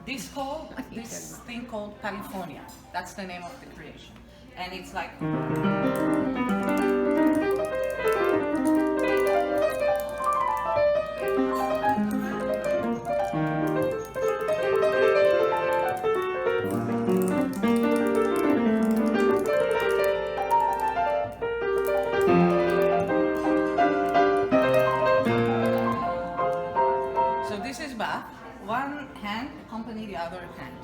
this thing called California. That's the name of the creation, and it's like. One hand accompany the other hand.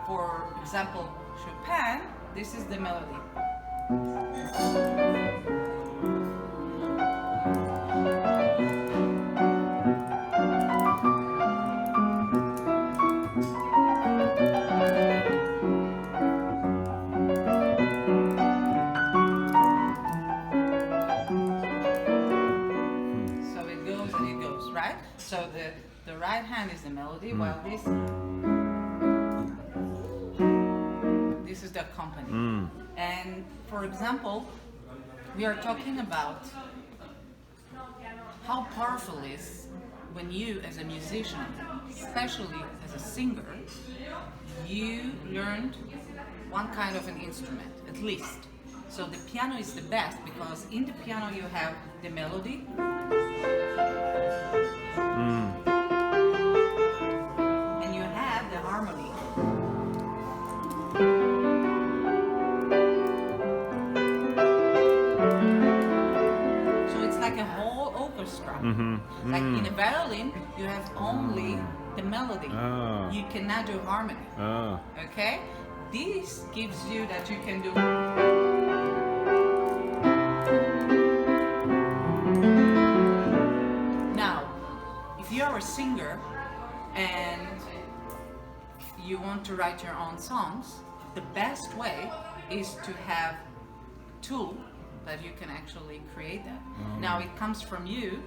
For example, Chopin, this is the melody. So it goes and it goes, right? So the right hand is the melody, while this is the accompaniment. And for example, we are talking about how powerful it is when you, as a musician, especially as a singer, you learned one kind of an instrument, at least. So the piano is the best because in the piano you have the melody. Like in a violin, you have only the melody. You cannot do harmony. Okay? This gives you that you can do. Now, if you are a singer and you want to write your own songs, the best way is to have a tool that you can actually create that. Now it comes from you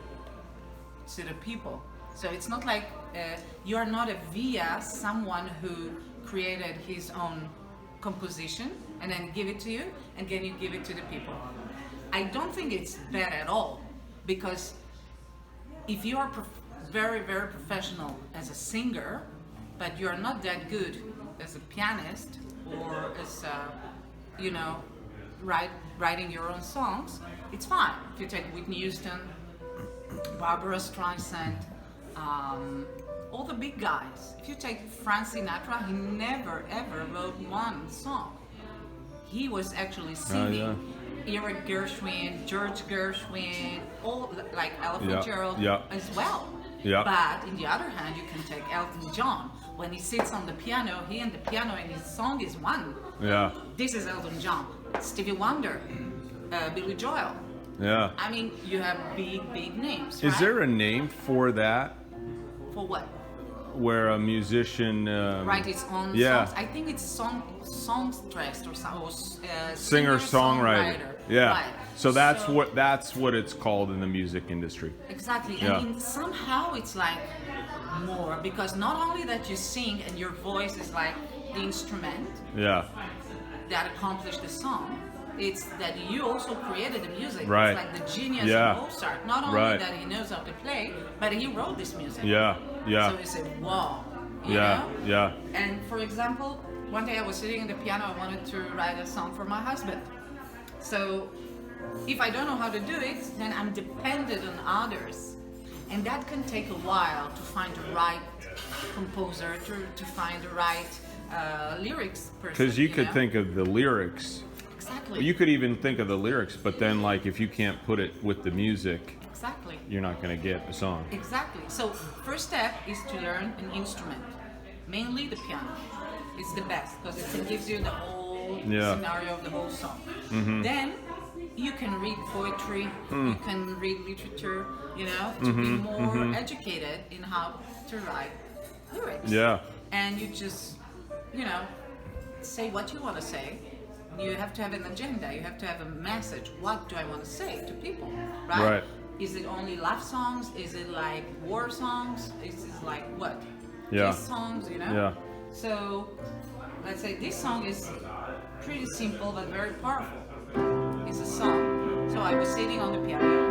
to the people. So it's not like you are not via someone who created his own composition and then give it to you and then you give it to the people. I don't think it's bad at all, because if you are very, very professional as a singer, but you're not that good as a pianist or as writing your own songs, it's fine. If you take Whitney Houston, Barbara Streisand, all the big guys. If you take Frank Sinatra, he never ever wrote one song. He was actually singing Eric Gershwin, George Gershwin, all like Ella Fitzgerald as well. But in the other hand, you can take Elton John. When he sits on the piano, he and the piano and his song is one. This is Elton John. Stevie Wonder, Billy Joel. I mean, you have big names, right? Is there a name for that? For what? Where a musician write his own songs. I think it's songstress or singer-songwriter. Right. So that's what it's called in the music industry. Exactly. And somehow it's like more, because not only that you sing and your voice is like the instrument that accomplished the song, it's that you also created the music. Right. It's like the genius of Mozart. Not only that he knows how to play, but he wrote this music. So you say, wow. You know? And for example, one day I was sitting at the piano, I wanted to write a song for my husband. So if I don't know how to do it, then I'm dependent on others. And that can take a while to find the right composer, to find the right lyrics person. Because you could think of the lyrics. Exactly. You could even think of the lyrics, but then like if you can't put it with the music, you're not going to get a song. Exactly. So first step is to learn an instrument, mainly the piano. It's the best because it gives you the whole scenario of the whole song. Then you can read poetry, you can read literature, to be more educated in how to write lyrics. And you just, say what you want to say. You have to have an agenda, you have to have a message. What do I want to say to people, right? Is it only love songs? Is it like war songs? Is it like what? Kiss songs, So let's say this song is pretty simple but very powerful. It's a song. So I was sitting on the piano.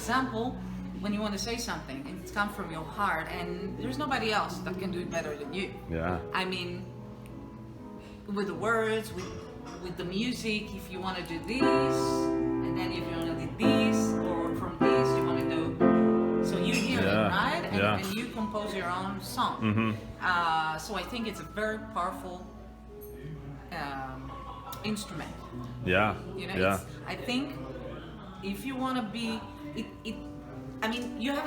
example, when you want to say something and it's come from your heart, and there's nobody else that can do it better than you. Yeah. I mean, with the words, with the music, if you want to do this, and then if you want to do this, or from this you want to do, so you hear it, right? And you compose your own song. So I think it's a very powerful instrument. Yeah. You know, I think if you want to be, I mean, you have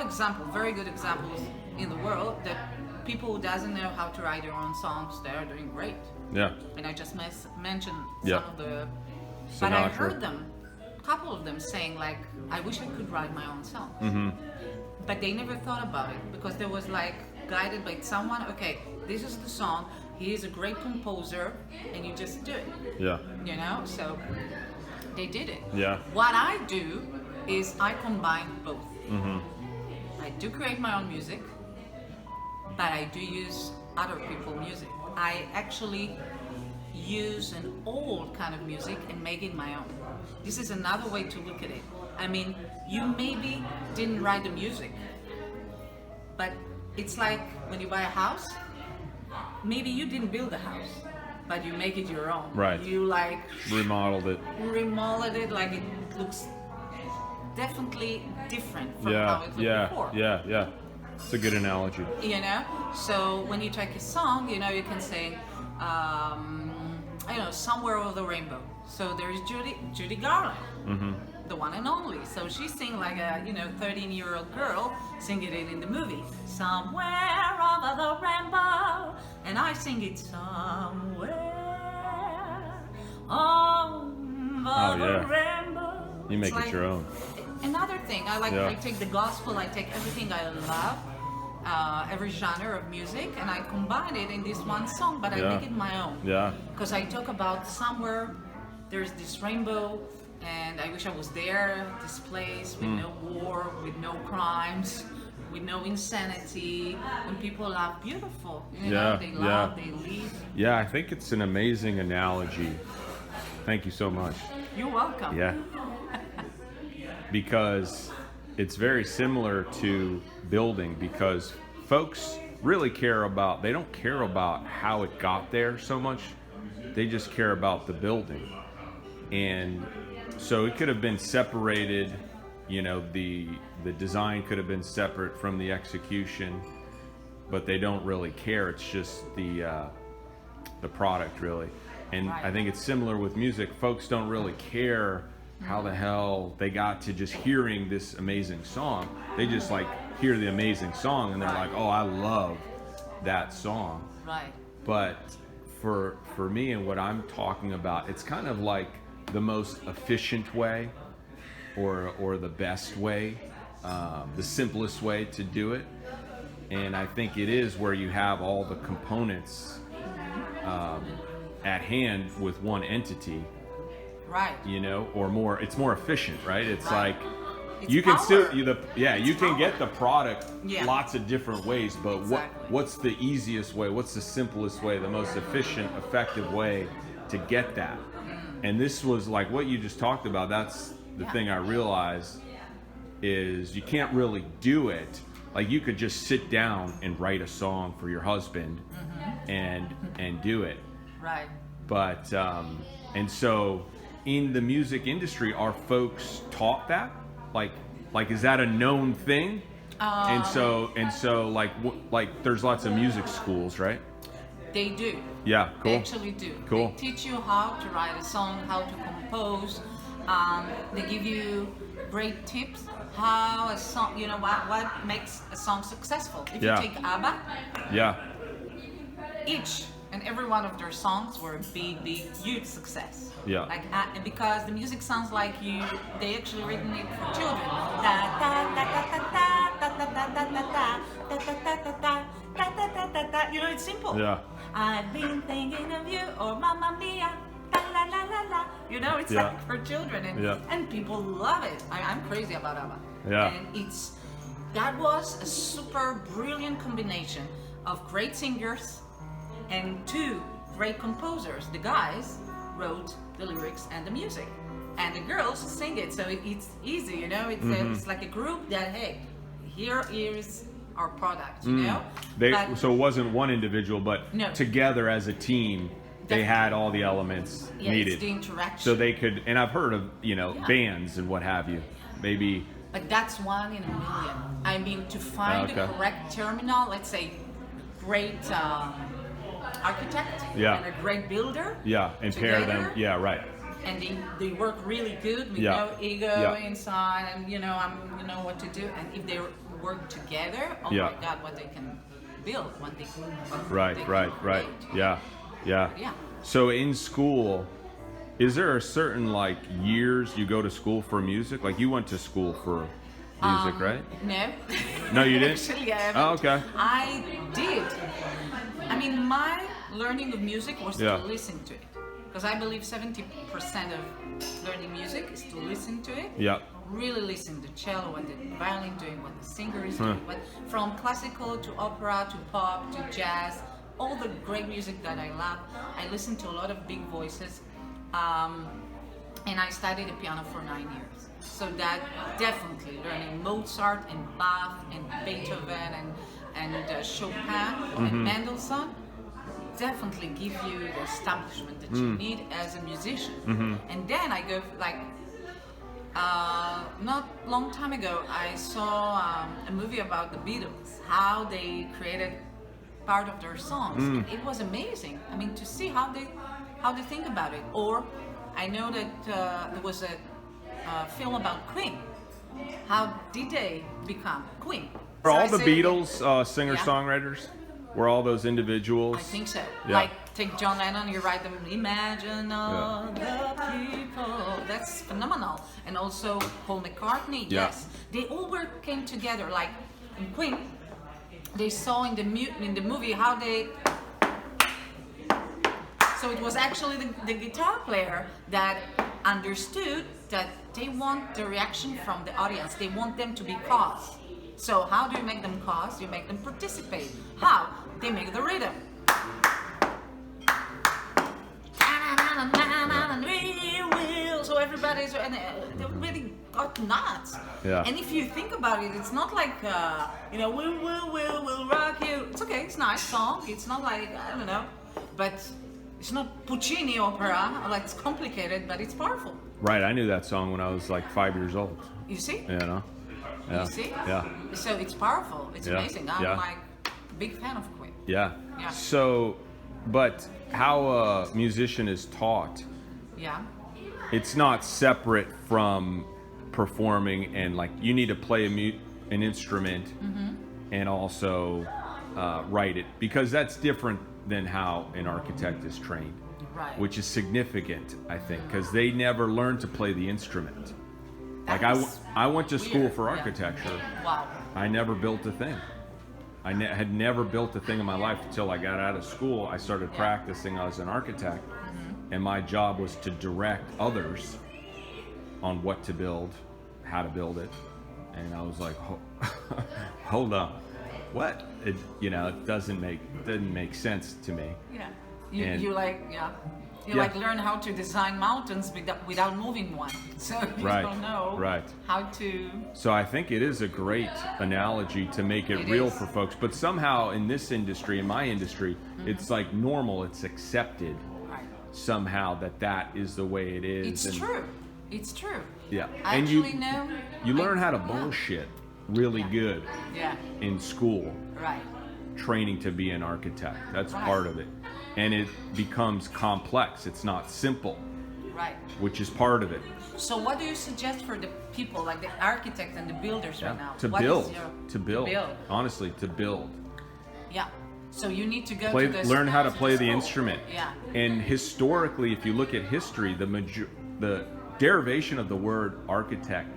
very good examples in the world that people who doesn't know how to write their own songs, they are doing great. Yeah. And I just mentioned some of the, Sinatra. but I heard them, a couple of them saying like, I wish I could write my own songs. But they never thought about it because they was like guided by someone. Okay, this is the song. He is a great composer, and you just do it. Yeah. You know, so they did it. Yeah. What I do is I combine both. I do create my own music, but I do use other people's music. I actually use an old kind of music and make it my own. This is another way to look at it. I mean, you maybe didn't write the music, but it's like when you buy a house, maybe you didn't build the house, but you make it your own. Right. You like remodeled it like it looks definitely different from how it looked before. Yeah. It's a good analogy. You know, so when you take a song, you know, you can say, I don't know, Somewhere Over the Rainbow. So there's Judy Garland, the one and only. So she sing like a 13-year-old girl singing it in the movie. Somewhere over the rainbow, and I sing it somewhere over the rainbow. You make it your own. Another thing, I take the gospel, I take everything I love, every genre of music, and I combine it in this one song, but I make it my own. Yeah. Because I talk about somewhere there's this rainbow, and I wish I was there, this place with no war, with no crimes, with no insanity, when people love beautiful. You know, they love, they live. Yeah, I think it's an amazing analogy. Thank you so much. You're welcome. Yeah. Because it's very similar to building, because folks really they don't care about how it got there so much. They just care about the building. And so it could have been separated, the design could have been separate from the execution, but they don't really care. It's just the product, really. And I think it's similar with music. Folks don't really care how the hell they got to just hearing this amazing song. They just hear the amazing song and they're like, oh, I love that song. Right. But for me and what I'm talking about, it's kind of like the most efficient way or the best way, the simplest way to do it. And I think it is where you have all the components at hand with one entity. Right. Or more. It's more efficient, right? It's like it's you can power. still you can get the product lots of different ways, but what's the easiest way? What's the simplest way? The most efficient, effective way to get that? And this was like what you just talked about. That's the thing I realized is you can't really do it. Like you could just sit down and write a song for your husband and do it. Right. But and so in the music industry, are folks taught that? Like is that a known thing? And so like there's lots of music schools, right? They do. Yeah, cool. They actually do. Cool. They teach you how to write a song, how to compose. They give you great tips how a song, what makes a song successful. If you take ABBA, each and every one of their songs were a big, huge success. Yeah. Because the music sounds like they actually written it for children. It's simple. Yeah. I've been thinking of you, or Mamma Mia, la la la la. It's like for children, and people love it. I'm crazy about ABBA. Yeah. And that was a super brilliant combination of great singers and two great composers. The guys wrote the lyrics and the music. and the girls sing it, so it's easy, you know. It's like a group that, hey, here is our product, you know. So it wasn't one individual, but No. together as a team, they had all the elements needed. It's the interaction. So they could, and I've heard of, you know, bands and what have you. Maybe. But that's 1 in a million. I mean, to find the correct terminal, let's say, great architect and a great builder. Yeah, and together, pair them. Yeah, right. And they work really good with no ego inside, and you know what to do. And if they work together, oh my God, what they can build, what they can Right. create. Yeah. So in school, is there a certain like years you go to school for music? Like you went to school for music, right? No. No, you didn't? Actually, I haven't. Oh, okay. I did. I mean, my learning of music was to listen to it. Because I believe 70% of learning music is to listen to it. Yeah. Really listen to cello, what the violin doing, what the singer is doing. But from classical to opera to pop to jazz, all the great music that I love, I listen to a lot of big voices. And I studied the piano for 9 years. So that definitely learning Mozart and Bach and Beethoven and Chopin and Mendelssohn definitely give you the establishment that you need as a musician. And then I go like, not long time ago, I saw a movie about the Beatles, how they created part of their songs. It was amazing. I mean, to see how they think about it. Or I know that there was a film about Queen. How did they become Queen? Were all the Beatles singer-songwriters? Were all those individuals? I think so. Yeah. Like, take John Lennon, you write them, imagine all the people. That's phenomenal. And also Paul McCartney, yes. They all came together. Like in Queen, they saw in the movie how they... So it was actually the guitar player that understood that they want the reaction from the audience. They want them to be caused. So how do you make them cause? You make them participate. How? They make the rhythm. So everybody's, and they really got nuts. Yeah. And if you think about it, it's not like, we'll rock you. It's okay, it's a nice song. It's not like, I don't know, but it's not Puccini opera. Like, it's complicated, but it's powerful. Right, I knew that song when I was like 5 years old. You see? You know? Yeah. You see? Yeah. So it's powerful. It's amazing. I'm like a big fan of Queen. Yeah. Yeah. So, but how a musician is taught, it's not separate from performing, and like you need to play an instrument and also write it, because that's different than how an architect is trained. Right. Which is significant, I think, because they never learn to play the instrument. Like I went to school for architecture. Wow. I never built a thing. I had never built a thing in my life until I got out of school. I started practicing as an architect, and my job was to direct others on what to build, how to build it. And I was like, hold on, what? It doesn't make sense to me. Yeah. You like learn how to design mountains without moving one. So you don't know how to... So I think it is a great analogy to make it real for folks. But somehow in this industry, in my industry, it's like normal, it's accepted somehow that is the way it is. It's true. It's true. Yeah. I and actually know... You learn how to bullshit really good in school. Right. Training to be an architect. That's part of it. And it becomes complex. It's not simple. Right. Which is part of it. So what do you suggest for the people, like the architects and the builders right now? To build. Honestly, to build. Yeah. So you need to go learn how to play the instrument. Yeah. And historically, if you look at history, the derivation of the word architect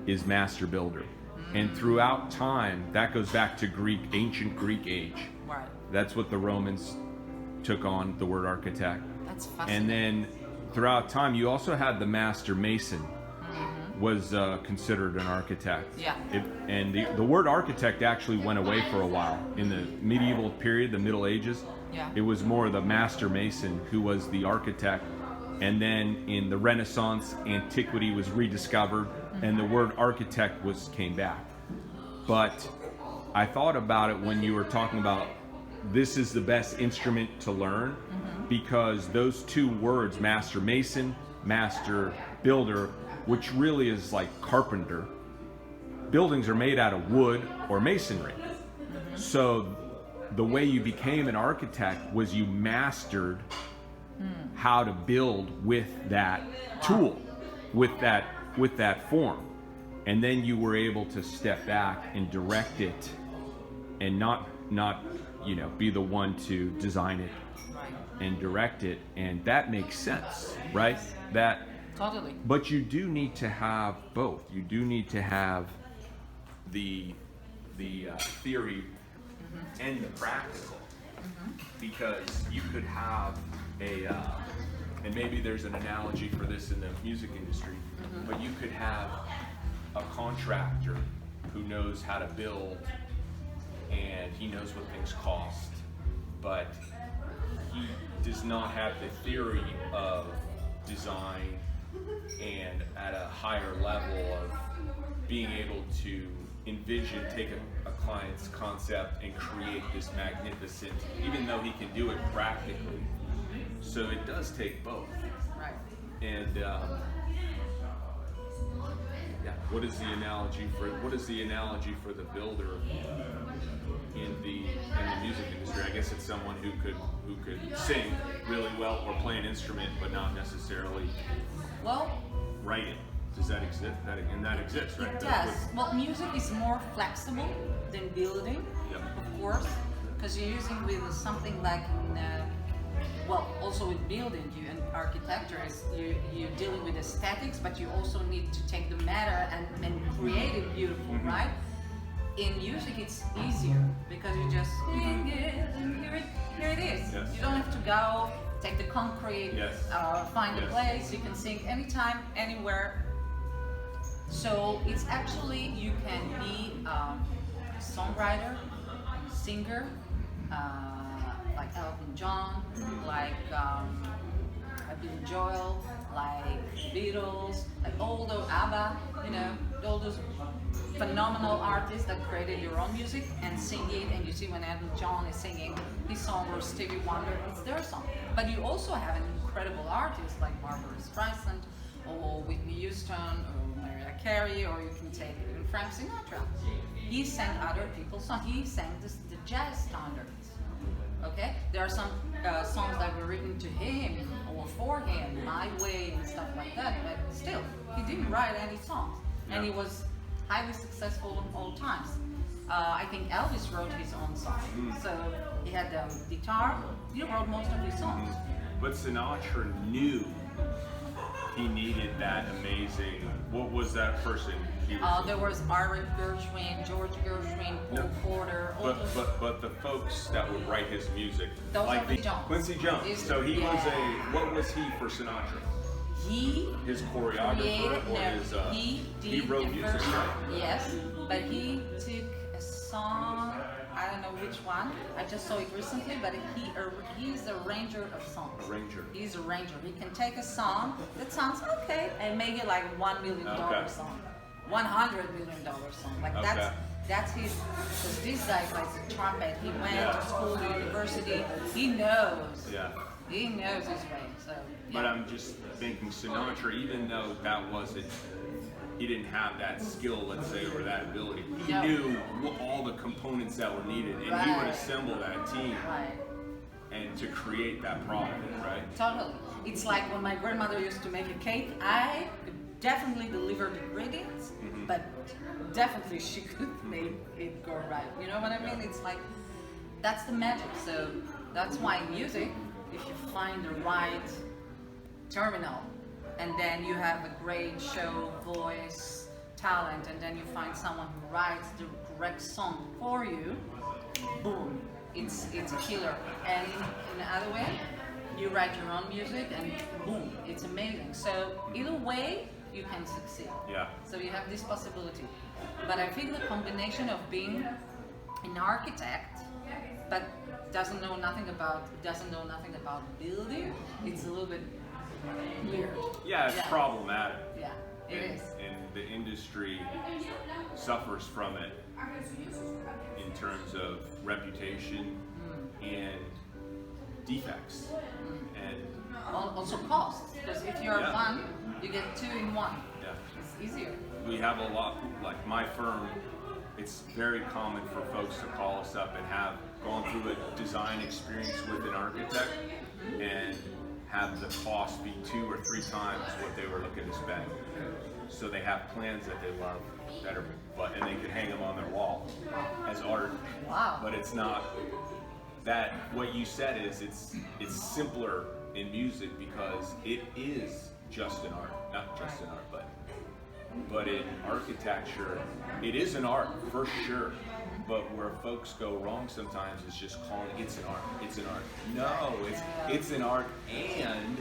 is master builder. And throughout time, that goes back to ancient Greek age. Right. That's what the Romans took on, the word architect. That's fascinating. And then throughout time, you also had the master mason was considered an architect. Yeah. And the word architect actually went away for a while. In the medieval period, the Middle Ages, it was more the master mason who was the architect, And then in the Renaissance, antiquity was rediscovered, and the word architect came back. But I thought about it when you were talking about this is the best instrument to learn, because those two words, master mason, master builder, which really is like carpenter, buildings are made out of wood or masonry. So the way you became an architect was you mastered how to build with that tool, with that form, and then you were able to step back and direct it, and not be the one to design it and direct it, and that makes sense, right? That totally. But you do need to have both. You do need to have the theory and the practical, because you could have and maybe there's an analogy for this in the music industry, but you could have a contractor who knows how to build and he knows what things cost, but he does not have the theory of design and at a higher level of being able to envision, take a client's concept and create this magnificent, even though he can do it practically. So it does take both. Right. And what is the analogy for the builder in the music industry? I guess it's someone who could sing really well or play an instrument, but not necessarily write it. Does that exist? That exists, right? It does. Well, music is more flexible than building, of course, because you're using with something like also with building, you and architecture is you're dealing with aesthetics, but you also need to take the matter and create it beautiful, right? In music, it's easier because you just sing it and here it is. Yes. You don't have to go take the concrete, find a place. You can sing anytime, anywhere. So it's actually, you can be a songwriter, singer, like Elton John, like Billy Joel, like Beatles, like all those ABBA, all those phenomenal artists that created your own music and sing it. And you see when Elton John is singing his song, or Stevie Wonder, it's their song. But you also have an incredible artist like Barbara Streisand, or Whitney Houston, or Mariah Carey, or you can take even Frank Sinatra. He sang other people's songs. He sang the jazz standards. Okay, there are some songs that were written to him or for him, My Way and stuff like that. But still, he didn't write any songs, and he was highly successful in all times. I think Elvis wrote his own songs, so he had the guitar. He wrote most of his songs. But Sinatra knew he needed that amazing. What was that person? There was Ira Gershwin, George Gershwin, Cole Porter. But the folks that would write his music, those like are Quincy Jones. So he was what was he for Sinatra? His choreographer, he wrote music, right? Yes, but he took a song. I don't know which one. I just saw it recently, but he's a arranger of songs. He's a arranger. He can take a song that sounds okay and make it like $1 million song, $100 million song. Like that's his. Because this guy plays the trumpet. He went to school, to university. He knows. He knows his way. So. But I'm just thinking Sinatra, even though he didn't have that skill, let's say, or that ability. He knew all the components that were needed, and he would assemble that team and to create that product, right? Totally. It's like when my grandmother used to make a cake, I could definitely deliver the ingredients, but definitely she could make it go right. You know what I mean? It's like, that's the magic. So that's why in music, if you find the right terminal, and then you have a great show, voice, talent, and then you find someone who writes the correct song for you, boom, it's a killer. And in the other way, you write your own music and boom, it's amazing. So either way, you can succeed. So you have this possibility. But I think the combination of being an architect, but doesn't know nothing about building, it's a little bit weird. Yeah, it's problematic. Yeah, it is. And the industry suffers from it in terms of reputation and defects. And Also costs, because if you're one, you get two in one. Yeah. It's easier. We have a lot, like my firm, it's very common for folks to call us up and have gone through a design experience with an architect and have the cost be 2 or 3 times what they were looking to spend. So they have plans that they love that are, and they can hang them on their wall as art. Wow. But it's not that, what you said is it's simpler in music because it is just an art, not just an art, but in architecture, it is an art for sure. But where folks go wrong sometimes is just calling it's an art. It's an art. No, it's an art and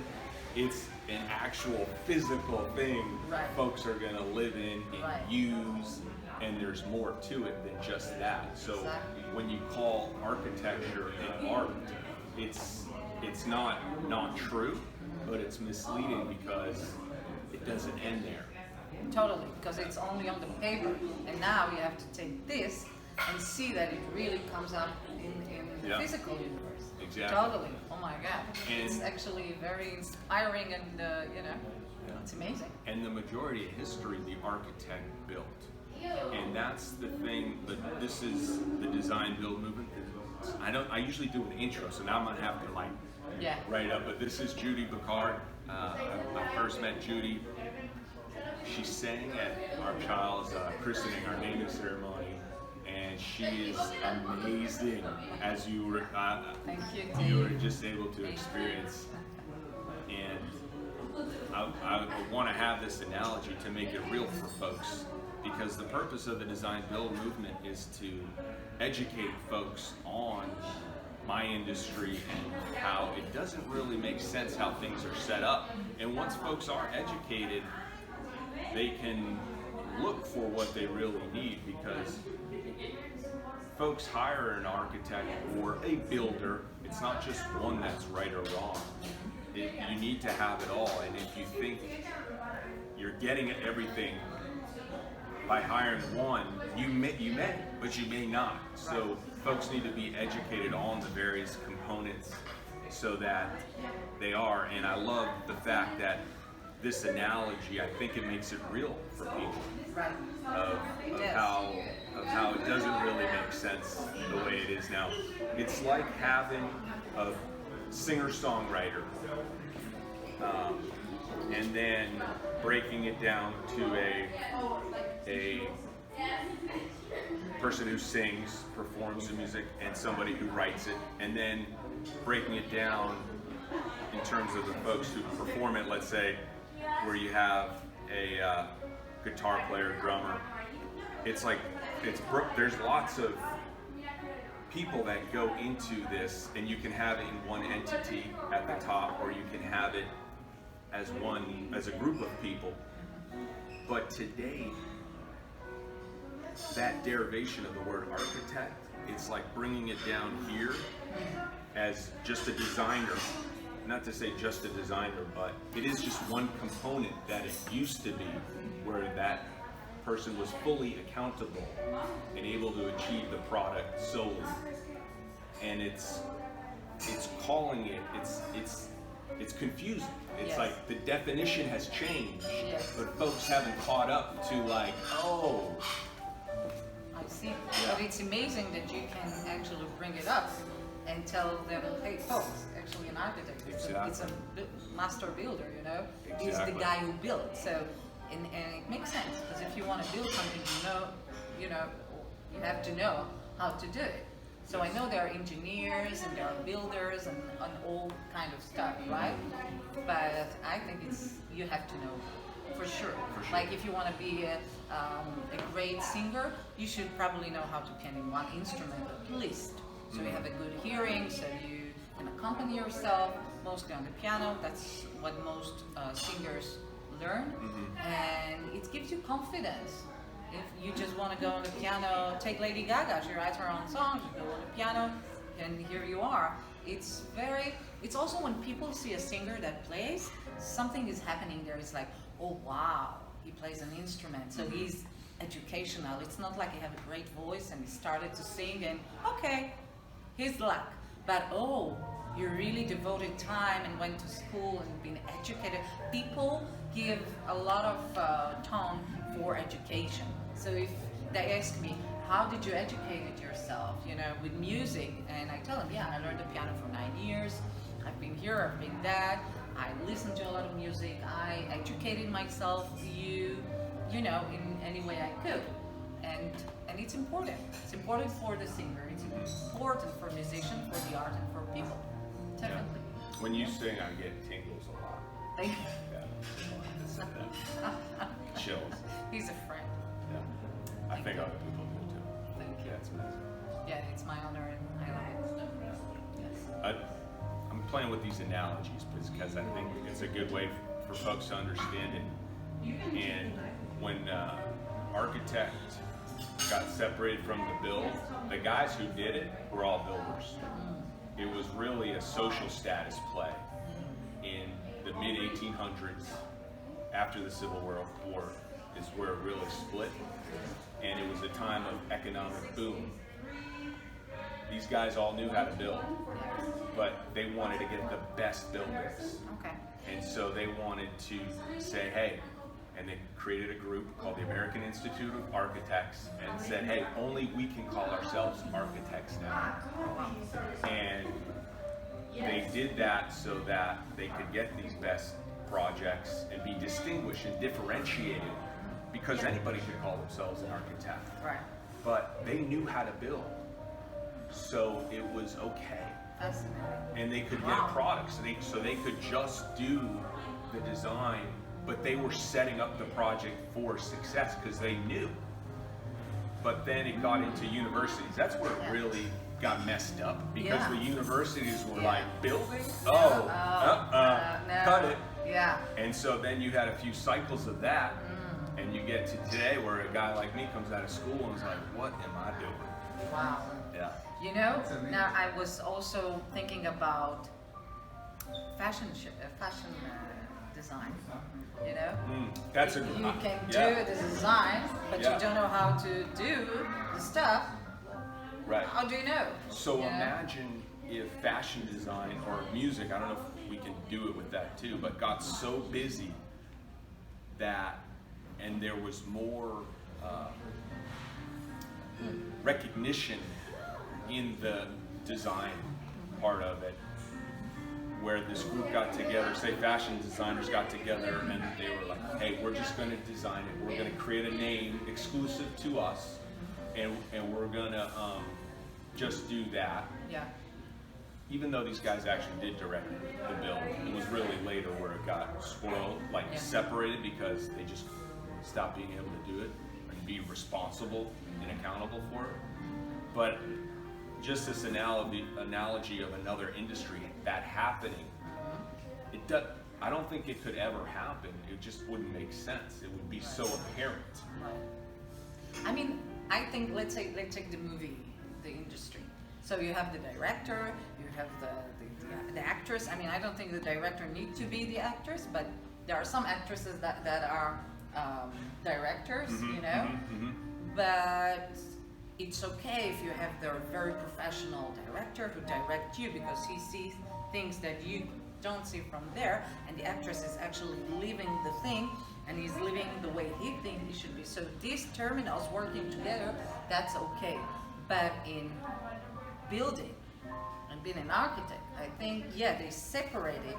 it's an actual physical thing folks are gonna live in and use, and there's more to it than just that. So when you call architecture an art, it's not true, but it's misleading because it doesn't end there. Totally, because it's only on the paper, and now you have to take this and see that it really comes up in the physical universe. Exactly. Totally. Oh my God. And it's actually very inspiring, and it's amazing. And the majority of history, the architect built, and that's the thing. But this is the design build movement. I usually do an intro, so now I'm gonna have to write up. But this is Judy Bachar. I first met Judy. She sang at our child's christening, our naming ceremony, and she is amazing, as you were just able to experience. And I want to have this analogy to make it real for folks, because the purpose of the design build movement is to educate folks on my industry and how it doesn't really make sense how things are set up. And once folks are educated, they can look for what they really need, because folks hire an architect or a builder. It's not just one that's right or wrong. You need to have it all, and if you think you're getting everything by hiring one, you may, but you may not. So folks need to be educated on the various components so that they are. And I love the fact that this analogy, I think it makes it real for people, of how it doesn't really make sense the way it is now. It's like having a singer-songwriter and then breaking it down to a person who sings, performs the music, and somebody who writes it, and then breaking it down in terms of the folks who perform it, let's say, where you have a guitar player, drummer. It's like, there's lots of people that go into this, and you can have it in one entity at the top, or you can have it as a group of people. But today, that derivation of the word architect, it's like bringing it down here as just a designer. Not to say just a designer, but it is just one component that it used to be, where that person was fully accountable and able to achieve the product solely. And it's calling it, it's confusing. It's like the definition has changed, but folks haven't caught up to like, oh. I see. But it's amazing that you can actually bring it up and tell them, hey folks, actually an architect, it's a master builder, you know? He's the guy who built. So, and it makes sense, because if you want to build something, you have to know how to do it. So I know there are engineers and there are builders and all kind of stuff, right? But I think you have to know for sure. Like if you want to be a great singer, you should probably know how to piano one instrument at least. So you have a good hearing, so you can accompany yourself mostly on the piano. That's what most singers learn, and it gives you confidence. If you just want to go on the piano, take Lady Gaga, she writes her own songs, you go on the piano, and here you are. It's very It's also when people see a singer that plays, something is happening there. It's like, oh wow, he plays an instrument, so he's educational. It's not like he has a great voice and he started to sing and okay, he's luck. But oh, you really devoted time and went to school and been educated. People give a lot of tone for education. So if they ask me, how did you educate yourself, with music? And I tell them, yeah, I learned the piano for 9 years. I've been here, I've been that. I listened to a lot of music. I educated myself, in any way I could. And it's important. It's important for the singer. It's important for musicians, for the art, and for people. Definitely. Yeah. When you sing, I get tingles a lot. Thank you. Yeah. Chills. He's a friend. Yeah. I think other people do too. Thank you. Yeah, it's amazing. Yeah, it's my honor and I love it. Yes. I'm playing with these analogies because I think it's a good way for folks to understand it. And when architect got separated from the build, the guys who did it were all builders. It was really a social status play in the mid-1800s. After the Civil War is where it really split, and it was a time of economic boom. These guys all knew how to build, but they wanted to get the best buildings. Okay. And so they wanted to say, hey, and they created a group called the American Institute of Architects and said, hey, only we can call ourselves architects now. And they did that so that they could get these best projects and be distinguished and differentiated, because anybody could call themselves an architect. Right. But they knew how to build, so it was okay. Fascinating. And they could get products, so they could just do the design, but they were setting up the project for success because they knew. But then it got into universities. That's where it really got messed up, because the universities were like, building? No. Cut it. Yeah. And so then you had a few cycles of that, and you get to today where a guy like me comes out of school and is like, what am I doing? Wow. Yeah. Now I was also thinking about fashion design. That's you a can do the design, but you don't know how to do the stuff. Right. How do you know? So imagine if fashion design or music, I don't know if we can do it with that too, but got so busy that, and there was more recognition in the design part of it, where this group got together, say fashion designers got together, and they were like, hey, we're just going to design it. We're going to create a name exclusive to us, and we're going to just do that. Yeah. Even though these guys actually did direct the build, it was really later where it got swirled, separated, because they just stopped being able to do it and be responsible and accountable for it. But just this analogy of another industry, that happening, I don't think it could ever happen. It just wouldn't make sense. It would be so apparent. Right. I mean, I think let's take the movie, the industry. So you have the director, you have the actress. I mean, I don't think the director needs to be the actress, but there are some actresses that are directors, But it's okay if you have the very professional director who directs you, because he sees things that you don't see from there, and the actress is actually living the thing, and he's living the way he thinks it should be. So these terminals working together, that's okay. But in building and being an architect, I think, they separate it.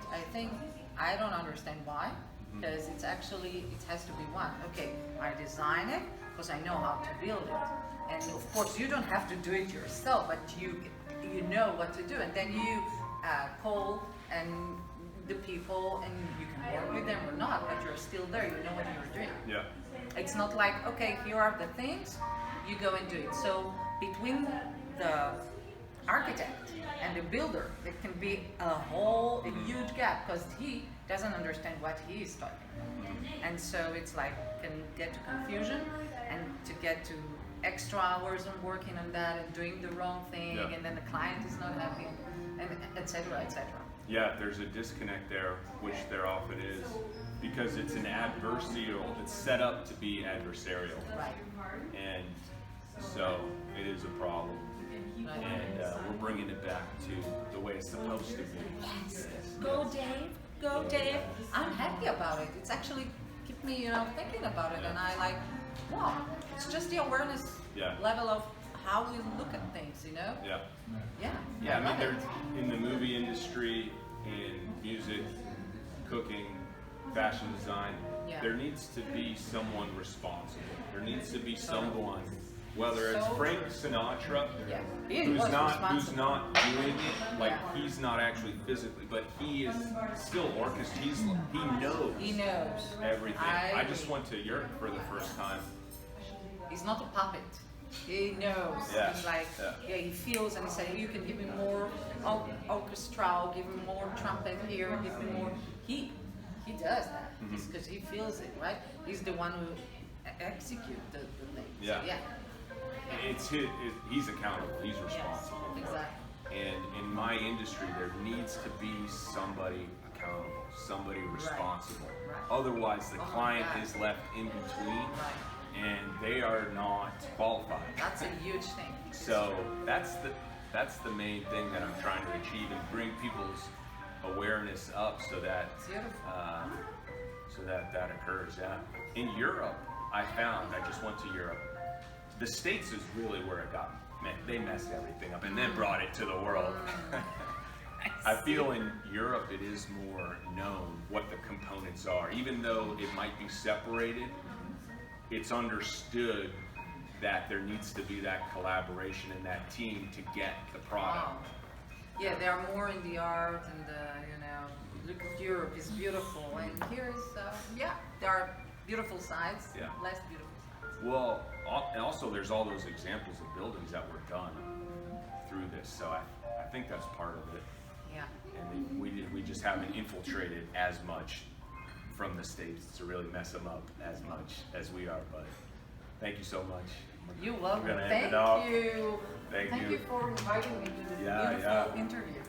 I don't understand why, because it has to be one. Okay, I design it because I know how to build it. And of course, you don't have to do it yourself, but you know what to do. And then you call and the people, and you can work with them or not, but you're still there. You know what you're doing. Yeah. It's not like, okay, here are the things, you go and do it. So between the architect and the builder, there can be a huge gap, because he doesn't understand what he is talking about. And so it's like, can get to confusion and to get to extra hours on working on that and doing the wrong thing, and then the client is not happy, and et cetera, et cetera. Yeah, there's a disconnect there, which there often is, because it's an adversarial, it's set up to be adversarial. Right. And so it is a problem. And we're bringing it back to the way it's supposed to be. Yes. Go Dave, go Dave. I'm happy about it. It's actually keep me, thinking about it, and I like, wow, it's just the awareness level of how we look at things, Yeah. Yeah. I mean, there's in the movie industry, in music, cooking, fashion design, there needs to be someone responsible. There needs to be someone, whether it's Frank Sinatra, who's not doing it, like he's not actually physically, but he is still orchestrating. He knows everything. I just went to Europe for the first time. He's not a puppet. He knows. He's like, he feels, and he said, you can give me more orchestral, give me more trumpet here, give me more. He does that because he feels it, right? He's the one who executes the thing. Yeah. So, He's accountable. He's responsible. Yes, exactly. And in my industry, there needs to be somebody accountable, somebody responsible. Right. Otherwise, the client is left in between. And they are not qualified. That's a huge thing. So that's the main thing that I'm trying to achieve, and bring people's awareness up so that that occurs. Yeah. In Europe, I just went to Europe. The States is really where it got. They messed everything up and then brought it to the world. I feel in Europe it is more known what the components are, even though it might be separated. It's understood that there needs to be that collaboration and that team to get the product. Wow. Yeah, they are more in the art and look at Europe is beautiful, and here is there are beautiful sides, less beautiful sides. Well, and also there's all those examples of buildings that were done through this, so I think that's part of it. Yeah. And we just haven't infiltrated as much from the States to really mess them up as much as we are, but thank you so much. You're welcome. Thank you. Thank you for inviting me to this beautiful interview.